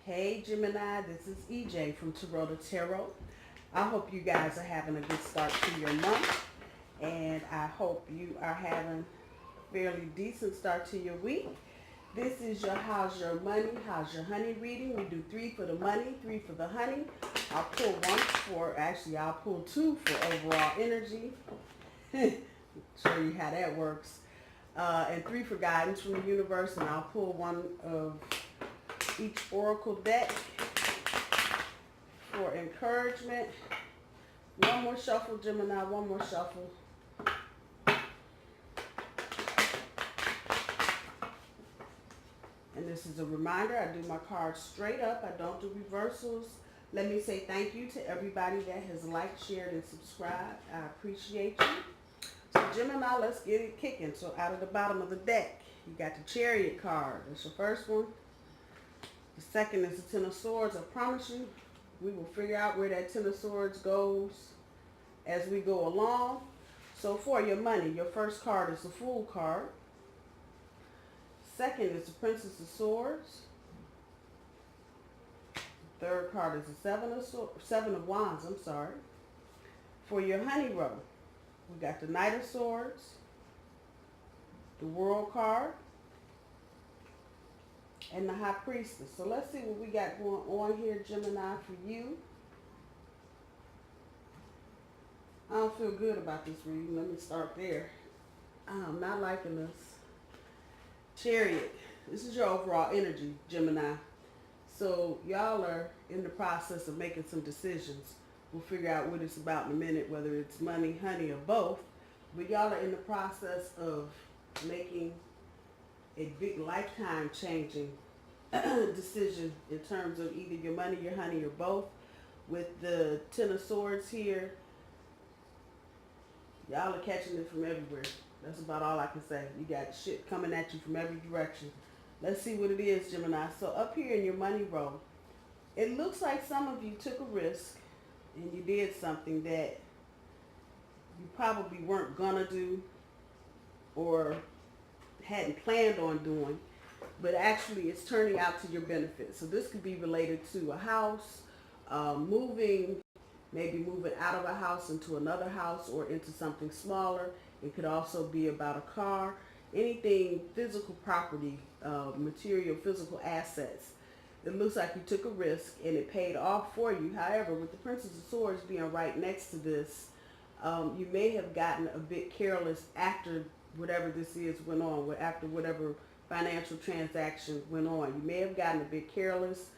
Hey Gemini, this is EJ from Taurota Tarot. I hope you guys are having a good start to your month, and I hope you are having a fairly decent start to your week. This is your How's Your Money, How's Your Honey reading. We do three for the money, three for the honey. I'll pull two for overall energy. Show you how that works. And three for guidance from the universe, and I'll pull one of each oracle deck for encouragement. One more shuffle, Gemini, one more shuffle. And this is a reminder, I do my cards straight up. I don't do reversals. Let me say thank you to everybody that has liked, shared, and subscribed. I appreciate you. So Gemini, let's get it kicking. So out of the bottom of the deck, you got the Chariot card. That's your first one. The second is the Ten of Swords. I promise you, we will figure out where that Ten of Swords goes as we go along. So for your money, your first card is the Fool card. Second is the Princess of Swords. Third card is the Seven of Wands. For your honey row, we got the Knight of Swords, the World card, and the High Priestess. So let's see what we got going on here, Gemini, for you. I don't feel good about this reading. Let me start there. I'm not liking this. Chariot. This is your overall energy, Gemini. So y'all are in the process of making some decisions. We'll figure out what it's about in a minute, whether it's money, honey, or both. But y'all are in the process of making a big lifetime changing decision in terms of either your money, your honey, or both. With the Ten of Swords here, y'all are catching it from everywhere. That's about all I can say. You got shit coming at you from every direction. Let's see what it is, Gemini. So up here in your money row, it looks like some of you took a risk and you did something that you probably weren't gonna do or hadn't planned on doing, but actually it's turning out to your benefit. So this could be related to a house, maybe moving out of a house into another house or into something smaller. It could also be about a car, anything physical property, material, physical assets. It looks like you took a risk and it paid off for you. However, with the Princess of Swords being right next to this, you may have gotten a bit careless after whatever this is went on, after whatever financial transaction went on. You may have gotten a bit careless,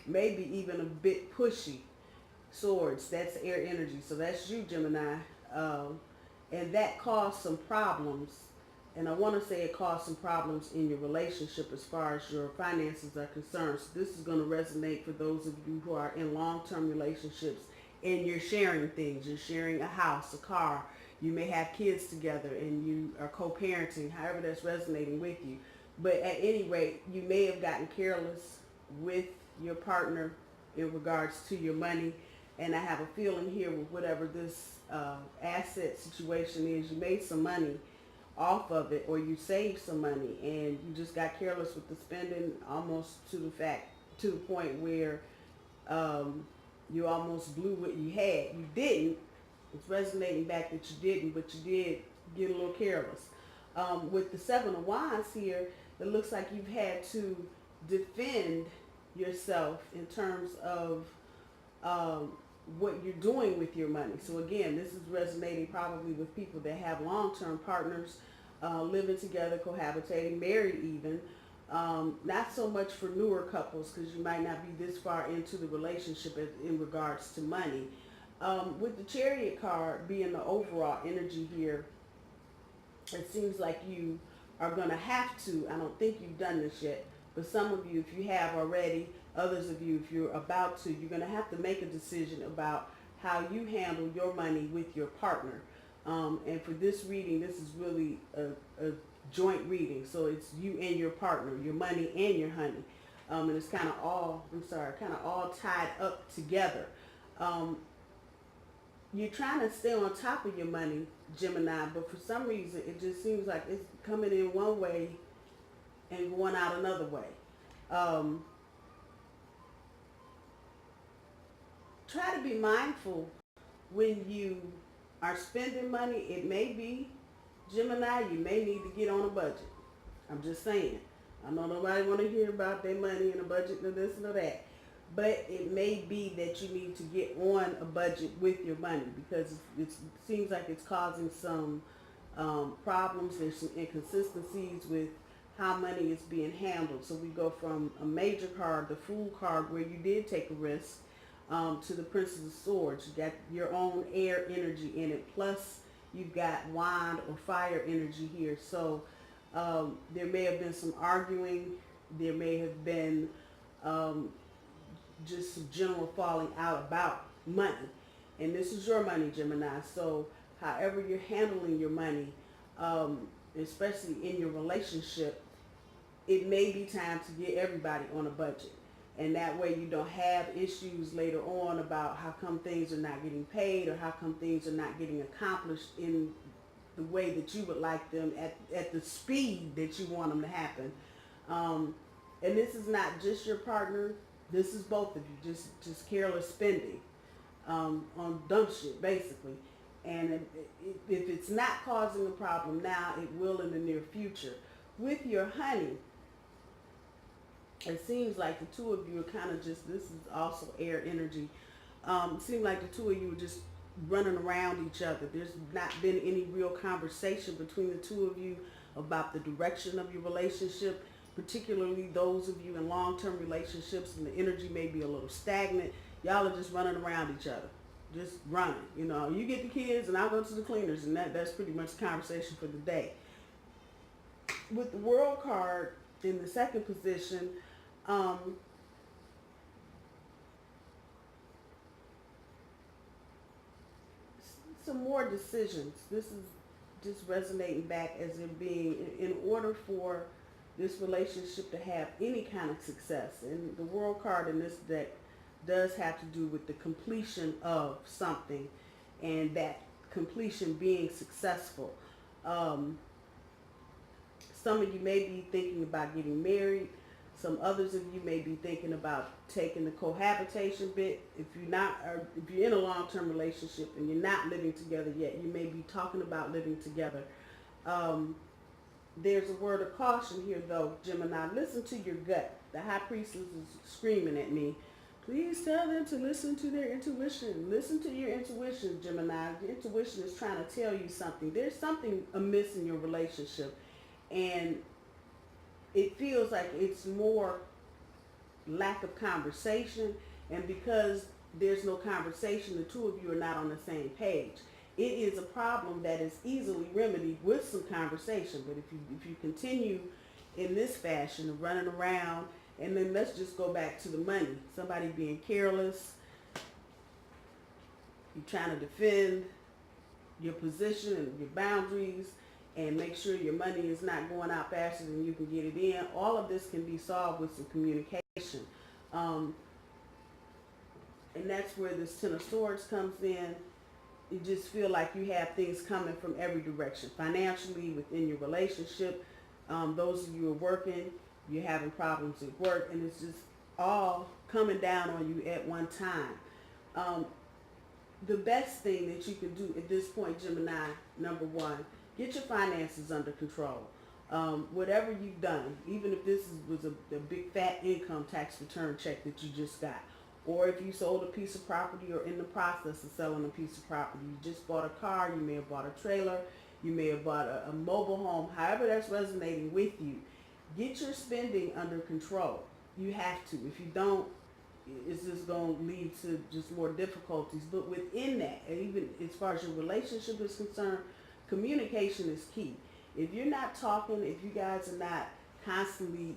maybe even a bit pushy. Swords, that's air energy. So that's you, Gemini. And that caused some problems. And I want to say it caused some problems in your relationship as far as your finances are concerned. So this is going to resonate for those of you who are in long-term relationships and you're sharing things. You're sharing a house, a car. You may have kids together and you are co-parenting, however that's resonating with you. But at any rate, you may have gotten careless with your partner in regards to your money. And I have a feeling here with whatever this asset situation is, you made some money off of it, or you saved some money and you just got careless with the spending, almost to the point where you almost blew what you had. You didn't. It's resonating back that you didn't, but you did get a little careless. With the Seven of Wands here, it looks like you've had to defend yourself in terms of what you're doing with your money. So again, this is resonating probably with people that have long-term partners, living together, cohabitating, married even. Not so much for newer couples because you might not be this far into the relationship in regards to money. With the Chariot card being the overall energy here, it seems like you are going to have to, I don't think you've done this yet, but some of you, if you have already, others of you, if you're about to, you're going to have to make a decision about how you handle your money with your partner. And for this reading, this is really a joint reading. So it's you and your partner, your money and your honey. And it's kind of all tied up together. You're trying to stay on top of your money, Gemini, but for some reason, it just seems like it's coming in one way and going out another way. Um, Try to be mindful when you are spending money. It may be, Gemini, you may need to get on a budget. I'm just saying. I know nobody want to hear about their money and a budget and this and that. But it may be that you need to get on a budget with your money, because it seems like it's causing some problems. There's some inconsistencies with how money is being handled. So we go from a major card, the Fool card, where you did take a risk, to the Princess of Swords. You got your own air energy in it. Plus, you've got wand or fire energy here. So there may have been some arguing. There may have been just some general falling out about money. And this is your money, Gemini. So however you're handling your money, especially in your relationship, it may be time to get everybody on a budget. And that way you don't have issues later on about how come things are not getting paid, or how come things are not getting accomplished in the way that you would like them, at the speed that you want them to happen. And this is not just your partner. This is both of you. Just careless spending on dumb shit, basically. And if it's not causing a problem now, it will in the near future. With your honey, it seems like the two of you are kind of just, this is also air energy. It seems like the two of you are just running around each other. There's not been any real conversation between the two of you about the direction of your relationship, particularly those of you in long-term relationships, and the energy may be a little stagnant. Y'all are just running around each other. Just running. You know, you get the kids and I'll go to the cleaners, and that's pretty much the conversation for the day. With the World card in the second position, some more decisions. This is just resonating back as it being, in order for this relationship to have any kind of success. And the World card in this deck does have to do with the completion of something, and that completion being successful. Some of you may be thinking about getting married. Some others of you may be thinking about taking the cohabitation bit. If you're in a long-term relationship and you're not living together yet, you may be talking about living together. There's a word of caution here, though, Gemini. Listen to your gut. The High Priestess is screaming at me. Please tell them to listen to their intuition. Listen to your intuition, Gemini. Your intuition is trying to tell you something. There's something amiss in your relationship, and it feels like it's more lack of conversation. And because there's no conversation, the two of you are not on the same page. It is a problem that is easily remedied with some conversation. But if you continue in this fashion of running around, and then let's just go back to the money. Somebody being careless, you're trying to defend your position and your boundaries, and make sure your money is not going out faster than you can get it in. All of this can be solved with some communication. And that's where this Ten of Swords comes in. You just feel like you have things coming from every direction. Financially, within your relationship, those of you who are working, you're having problems at work, and it's just all coming down on you at one time. The best thing that you can do at this point, Gemini, number one, get your finances under control. Whatever you've done, even if this was a big fat income tax return check that you just got, or if you sold a piece of property or in the process of selling a piece of property, you just bought a car, you may have bought a trailer, you may have bought a mobile home, however that's resonating with you, get your spending under control. You have to. If you don't, it's just going to lead to just more difficulties. But within that, and even as far as your relationship is concerned, communication is key. If you're not talking, if you guys are not constantly,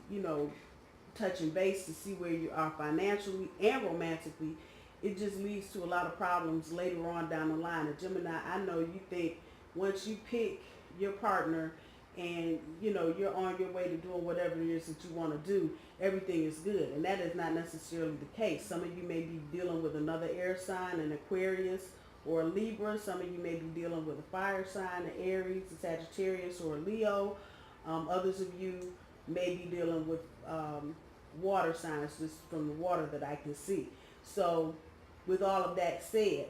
touching base to see where you are financially and romantically, it just leads to a lot of problems later on down the line. And Gemini, I know you think once you pick your partner and you're on your way to doing whatever it is that you want to do, everything is good. And that is not necessarily the case. Some of you may be dealing with another air sign, an Aquarius or a Libra. Some of you may be dealing with a fire sign, an Aries, a Sagittarius, or a Leo. Others of you may be dealing with water signs, just from the water that I can see. So with all of that said,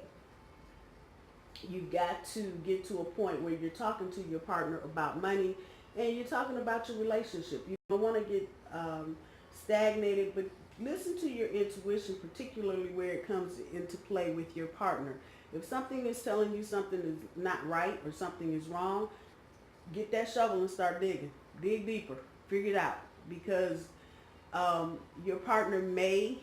you've got to get to a point where you're talking to your partner about money, and you're talking about your relationship. You don't want to get stagnated, but listen to your intuition, particularly where it comes into play with your partner. If something is telling you something is not right or something is wrong, get that shovel and start digging. Dig deeper. Figure it out. Because your partner may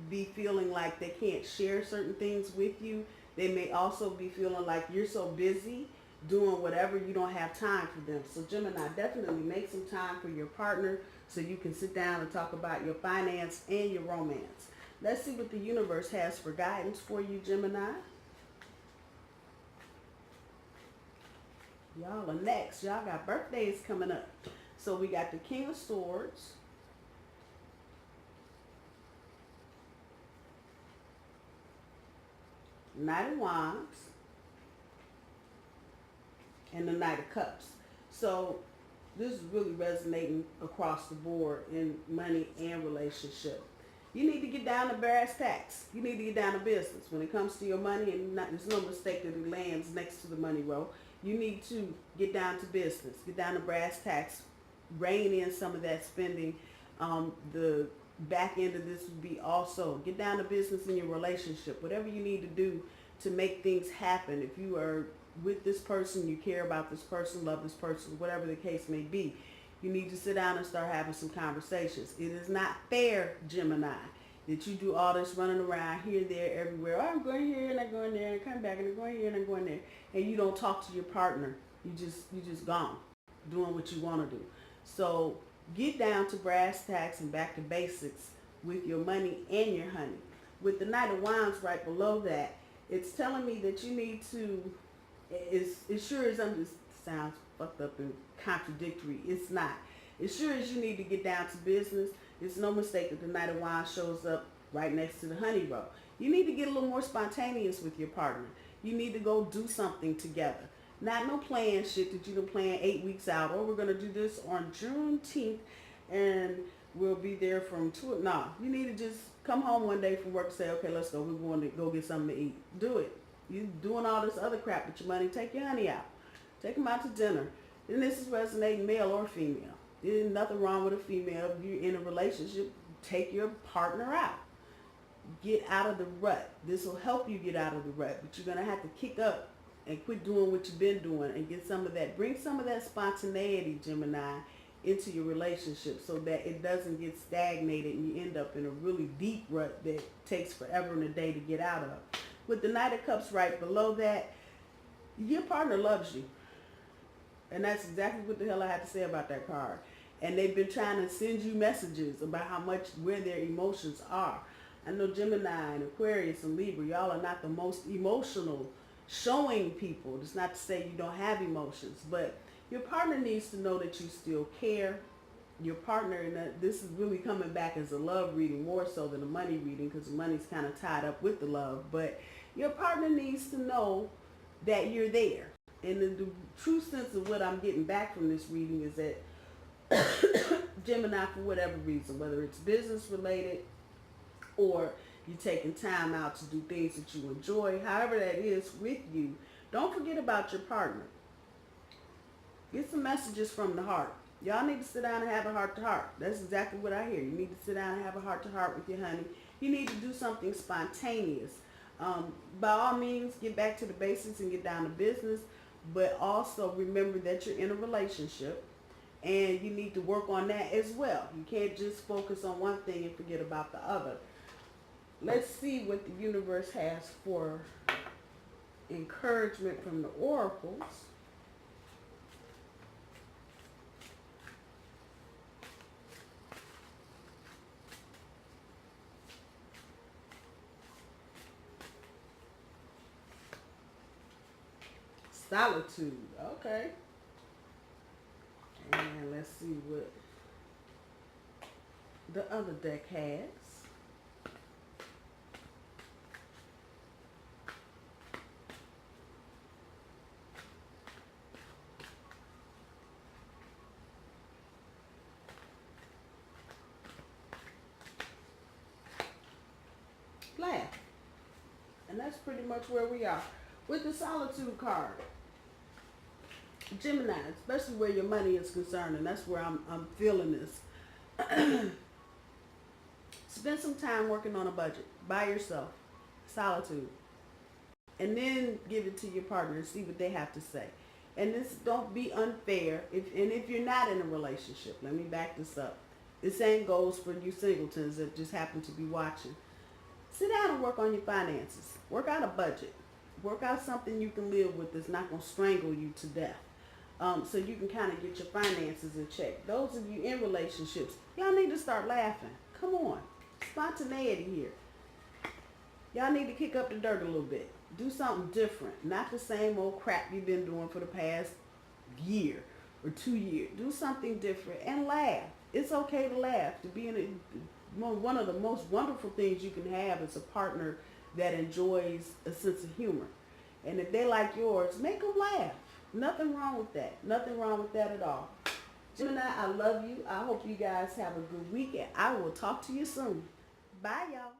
be feeling like they can't share certain things with you. They may also be feeling like you're so busy doing whatever, you don't have time for them. So Gemini, definitely make some time for your partner so you can sit down and talk about your finance and your romance. Let's see what the universe has for guidance for you, Gemini. Y'all are next. Y'all got birthdays coming up. So we got the King of Swords, Knight of Wands, and the Knight of Cups. So this is really resonating across the board in money and relationship. You need to get down to brass tacks. You need to get down to business when it comes to your money, and there's no mistake that it lands next to the money row. You need to get down to business, get down to brass tacks, rein in some of that spending. The back end of this would be also get down to business in your relationship. Whatever you need to do to make things happen. If you are with this person, you care about this person, love this person, whatever the case may be, you need to sit down and start having some conversations. It is not fair, Gemini, that you do all this running around here, there, everywhere. Oh, I'm going here and I'm going there and come back and I'm going here and I'm going there. And you don't talk to your partner. You just gone doing what you want to do. So get down to brass tacks and back to basics with your money and your honey. With the Knight of Wands right below that, it's telling me that you need to, it sure as sounds fucked up and contradictory. It's not. As sure as you need to get down to business, it's no mistake that the Knight of Wands shows up right next to the honey row. You need to get a little more spontaneous with your partner. You need to go do something together. Not no plan shit that you can plan 8 weeks out. Or we're going to do this on Juneteenth and we'll be there from 2. Nah, you need to just come home one day from work and say, okay, let's go. We're going to go get something to eat. Do it. You doing all this other crap with your money. Take your honey out. Take them out to dinner. And this is resonating male or female. There's nothing wrong with a female. If you're in a relationship, take your partner out. Get out of the rut. This will help you get out of the rut. But you're going to have to kick up and quit doing what you've been doing and get some of that. Bring some of that spontaneity, Gemini, into your relationship so that it doesn't get stagnated and you end up in a really deep rut that takes forever and a day to get out of. With the Knight of Cups right below that, your partner loves you. And that's exactly what the hell I have to say about that card. And they've been trying to send you messages about where their emotions are. I know Gemini and Aquarius and Libra, y'all are not the most emotional showing people. It's not to say you don't have emotions, but your partner needs to know that you still care. Your partner, and this is really coming back as a love reading more so than a money reading, because the money's kind of tied up with the love, but your partner needs to know that you're there. And the true sense of what I'm getting back from this reading is that Gemini, for whatever reason, whether it's business related or you're taking time out to do things that you enjoy, however that is with you, don't forget about your partner. Get some messages from the heart. Y'all need to sit down and have a heart-to-heart. That's exactly what I hear. You need to sit down and have a heart-to-heart with your honey. You need to do something spontaneous. By all means, get back to the basics and get down to business, but also remember that you're in a relationship and you need to work on that as well. You can't just focus on one thing and forget about the other. Let's see what the universe has for encouragement from the oracles. Solitude. Okay. And let's see what the other deck has. that's pretty much where we are. With the solitude card, Gemini, especially where your money is concerned, and that's where I'm feeling this. Spend some time working on a budget by yourself, solitude, and then give it to your partner and see what they have to say. And this, don't be unfair. If you're not in a relationship, let me back this up. The same goes for you singletons that just happen to be watching. Sit down and work on your finances. Work out a budget. Work out something you can live with that's not going to strangle you to death. So you can kind of get your finances in check. Those of you in relationships, y'all need to start laughing. Come on. Spontaneity here. Y'all need to kick up the dirt a little bit. Do something different. Not the same old crap you've been doing for the past year or 2 years. Do something different and laugh. It's okay to laugh. To be in one of the most wonderful things you can have is a partner that enjoys a sense of humor. And if they like yours, make them laugh. Nothing wrong with that. Nothing wrong with that at all. Gemini, I love you. I hope you guys have a good week, and I will talk to you soon. Bye, y'all.